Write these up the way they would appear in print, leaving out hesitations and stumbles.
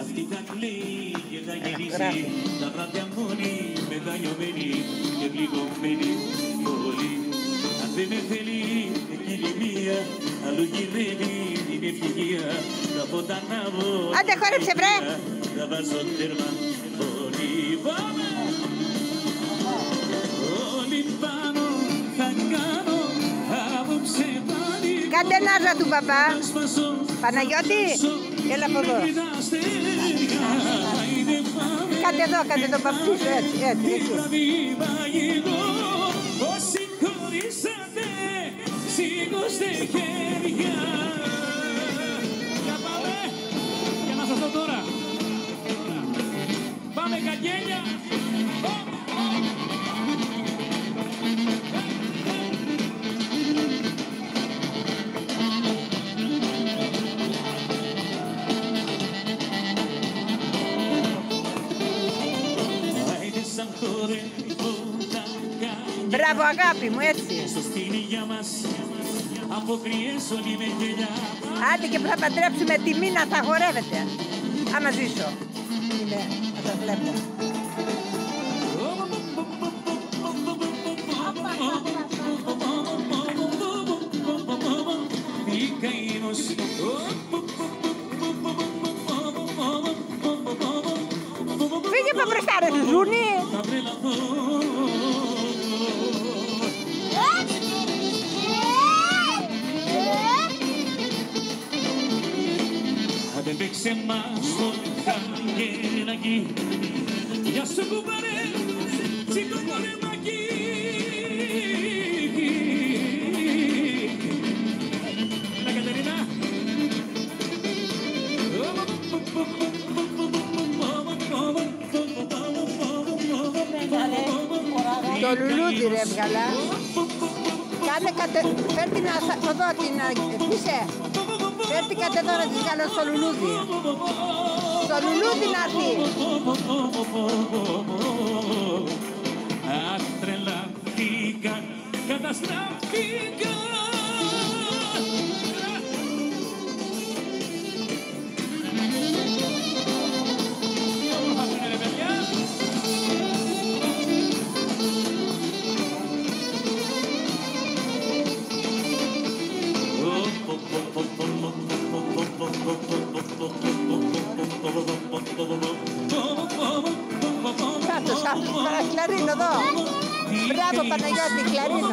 αυτή θα κλαίει και θα γυρίσει τα βράδια μόνη, μετανιωμένη και πληγωμένη πολύ. Αν δεν με θέλει εκείνη μία, αλλού γυρεύει την ευτυχία. Τα φώτα να βγω, άντε χόρεψε βρε! θα βάζω τέρμα όλοι πάμε. Όλοι πάνω θα κάνω απόψε πάλι. Κάντε νάζα του παπά. Παναγιώτη, έλα από εδώ. Κάντε εδώ παππούς, έτσι. Όσοι χωρίσατε, σήκωστε χέρια. Για πάμε, για να σας δω τώρα. Πάμε καγγέλια. Μπράβο αγάπη μου, έτσι. Άντε και που θα παντρέψουμε τη μήνα θα χορεύετε. Άμα ζήσω. Είναι, θα σας βλέπω. Φύγε από μπροστά ρε του ζούνι. Άντε παίξε μας το χαγγελάκι. Γεια σου κουμπάρε, σήκω το ρεμάκι. Έλα Κατερίνα. Το λουλούδι ρε έβγαλα. Φέρ' την εδώ την πίσε. Φέρ' την κάτε εδώ να της βγάλω στο λουλούδι. Στο λουλούδι να έρθει. Αχ τρελαθήκα, καταστράφηκα. Κάτω, κλαρίνο εδώ. Μπράβο Παναγιώτη, κλαρίνο.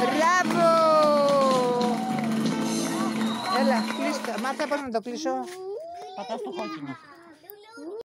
Μπράβο. Έλα, κλείστο. Μάθε πώς να το κλείσω. Πατάς το κόκκινο.